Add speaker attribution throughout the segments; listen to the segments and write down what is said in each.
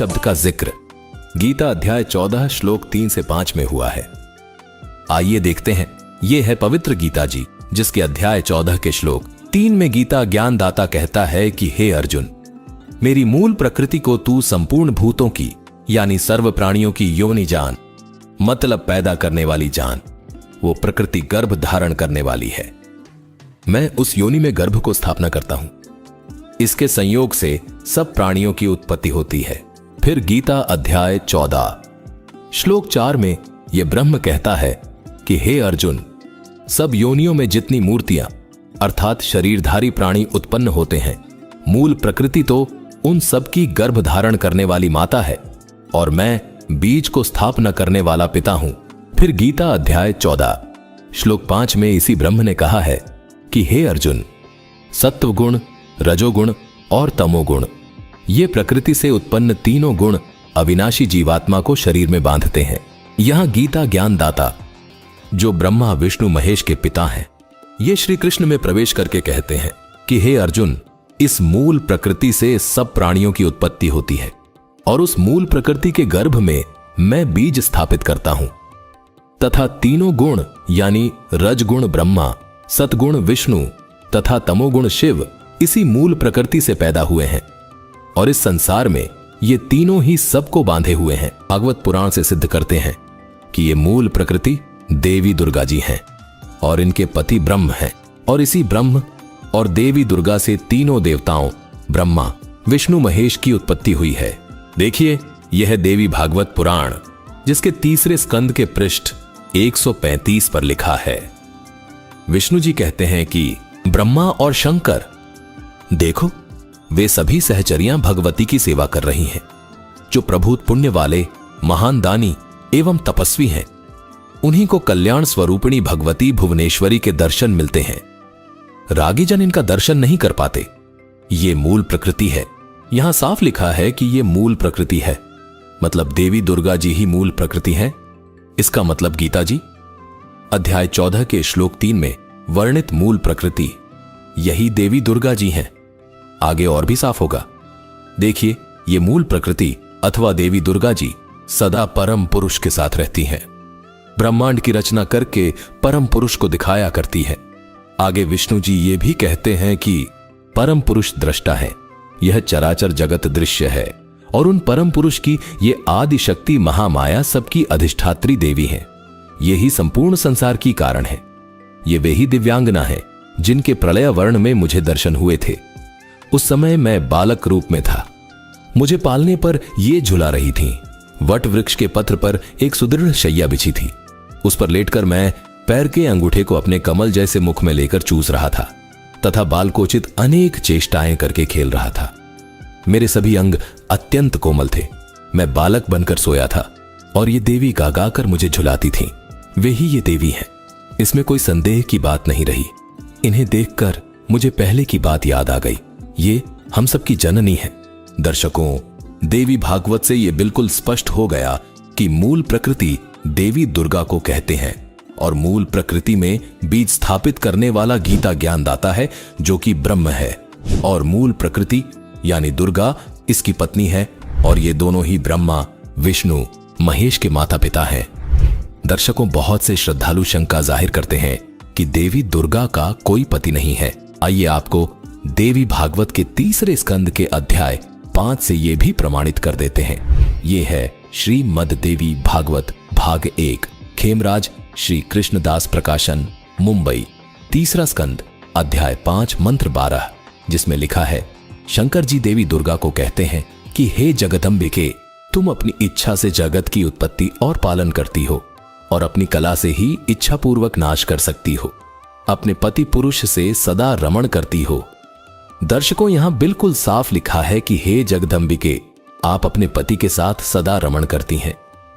Speaker 1: शब्द का जिक्र गीता अध्याय 14 श्लोक 3 से 5 में हुआ है। आइए देखते हैं। यह है पवित्र गीता जी, जिसके अध्याय 14 के श्लोक 3 में गीता ज्ञानदाता कहता है कि हे अर्जुन, मेरी मूल प्रकृति को तू संपूर्ण भूतों की यानी सर्व प्राणियों की योनि जान, मतलब पैदा करने वाली जान। वो प्रकृति गर्भ धारण करने वाली है। मैं उस योनि में गर्भ को स्थापना करता हूं। इसके संयोग से सब प्राणियों की उत्पत्ति होती है। फिर गीता अध्याय 14 श्लोक 4 में यह ब्रह्म कहता है कि हे अर्जुन, सब योनियों में जितनी मूर्तियां अर्थात शरीरधारी प्राणी उत्पन्न होते हैं, मूल प्रकृति तो उन सब की गर्भ धारण करने वाली माता है और मैं बीज को स्थापना करने वाला पिता हूं। फिर गीता अध्याय 14 श्लोक 5 में इसी ब्रह्म ने कहा है कि हे अर्जुन, सत्व गुण, रजोगुण और तमोगुण, ये प्रकृति से उत्पन्न तीनों गुण अविनाशी जीवात्मा को शरीर में बांधते हैं। यहां गीता ज्ञानदाता, जो ब्रह्मा विष्णु महेश के पिता हैं, ये श्री कृष्ण में प्रवेश करके कहते हैं कि हे अर्जुन, इस मूल प्रकृति से सब प्राणियों की उत्पत्ति होती है और उस मूल प्रकृति के गर्भ में मैं बीज स्थापित करता हूं तथा तीनों गुण यानी रजगुण ब्रह्मा, सतगुण विष्णु तथा तमोगुण शिव इसी मूल प्रकृति से पैदा हुए हैं और इस संसार में ये तीनों ही सबको बांधे हुए हैं। भागवत पुराण से सिद्ध करते हैं कि ये मूल प्रकृति देवी दुर्गा जी हैं और इनके पति ब्रह्म हैं और इसी ब्रह्म और देवी दुर्गा से तीनों देवताओं ब्रह्मा विष्णु महेश की उत्पत्ति हुई है। देखिए, यह देवी भागवत पुराण, जिसके तीसरे स्कंद के पृष्ठ 135 पर लिखा है। विष्णु जी कहते हैं कि ब्रह्मा और शंकर, देखो वे सभी सहचरियां भगवती की सेवा कर रही हैं, जो प्रभुत पुण्य वाले महान दानी एवं तपस्वी हैं। उन्हीं को कल्याण स्वरूपिणी भगवती भुवनेश्वरी के दर्शन मिलते हैं। रागी जन इनका दर्शन नहीं कर पाते। ये मूल प्रकृति है। यहां साफ लिखा है कि ये मूल प्रकृति है, मतलब देवी दुर्गा जी ही मूल प्रकृति है। इसका मतलब गीता जी अध्याय 14 के श्लोक 3 में वर्णित मूल प्रकृति यही देवी दुर्गा जी हैं। आगे और भी साफ होगा। देखिए, ये मूल प्रकृति अथवा देवी दुर्गा जी सदा परम पुरुष के साथ रहती हैं। ब्रह्मांड की रचना करके परम पुरुष को दिखाया करती है। आगे विष्णु जी ये भी कहते हैं कि परम पुरुष दृष्टा है, यह चराचर जगत दृश्य है और उन परम पुरुष की ये आदि शक्ति महामाया सबकी अधिष्ठात्री देवी है। यही संपूर्ण संसार की कारण है। ये वे ही दिव्यांगना है जिनके प्रलय वर्ण में मुझे दर्शन हुए थे। उस समय मैं बालक रूप में था। मुझे पालने पर ये झुला रही थीं। वट वृक्ष के पत्र पर एक सुदृढ़ शैया बिछी थी। उस पर लेटकर मैं पैर के अंगूठे को अपने कमल जैसे मुख में लेकर चूस रहा था तथा बालकोचित अनेक चेष्टाएं करके खेल रहा था। मेरे सभी अंग अत्यंत कोमल थे। मैं बालक बनकर सोया था और ये देवी गाकर मुझे झुलाती थीं। वे ही ये देवी हैं, इसमें कोई संदेह की बात नहीं रही। इन्हें देखकर मुझे पहले की बात याद आ गई। ये हम सबकी जननी है। दर्शकों, देवी भागवत से ये बिल्कुल स्पष्ट हो गया कि मूल प्रकृति देवी दुर्गा को कहते हैं और मूल प्रकृति में बीज स्थापित करने वाला गीता ज्ञानदाता है, जो कि ब्रह्म है, और मूल प्रकृति यानी दुर्गा इसकी पत्नी है और ये दोनों ही ब्रह्मा विष्णु महेश के माता पिता हैं। दर्शकों, बहुत से श्रद्धालु शंका जाहिर करते हैं कि देवी दुर्गा का कोई पति नहीं है। आइए आपको देवी भागवत के तीसरे स्कंद के अध्याय 5 से ये भी प्रमाणित कर देते हैं। ये है श्रीमद् देवी भागवत भाग 1, खेमराज श्री कृष्णदास प्रकाशन, मुंबई, तीसरा स्कंद अध्याय 5 मंत्र 12, जिसमें लिखा है, शंकर जी देवी दुर्गा को कहते हैं कि हे जगदम्बिके, तुम अपनी इच्छा से जगत की उत्पत्ति और पालन करती हो और अपनी कला से ही इच्छा पूर्वक नाश कर सकती हो। अपने पति पुरुष से सदा रमण करती हो। दर्शकों, यहां बिल्कुल साफ लिखा है कि हे जगदम्बिके, आप अपने पति के साथ सदा रमण करती हैं।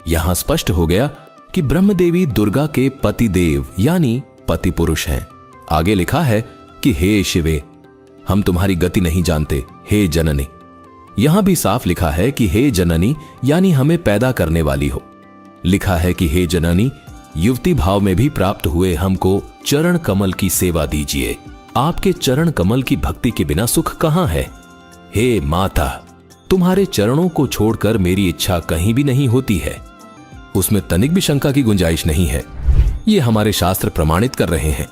Speaker 1: यहां स्पष्ट हो गया कि ब्रह्मदेवी दुर्गा के पति देव यानी पति पुरुष हैं। आगे लिखा है कि हे शिवे, हम तुम्हारी गति नहीं जानते, हे जननी। यहां भी साफ लिखा है कि हे जननी यानी हमें पैदा करने वाली हो। लिखा है कि हे जननी, युवती भाव में भी प्राप्त हुए हमको चरण कमल की सेवा दीजिए। आपके चरण कमल की भक्ति के बिना सुख कहां है। हे माता, तुम्हारे चरणों को छोड़कर मेरी इच्छा कहीं भी नहीं होती है। उसमें तनिक भी शंका की गुंजाइश नहीं है। ये हमारे शास्त्र प्रमाणित कर रहे हैं।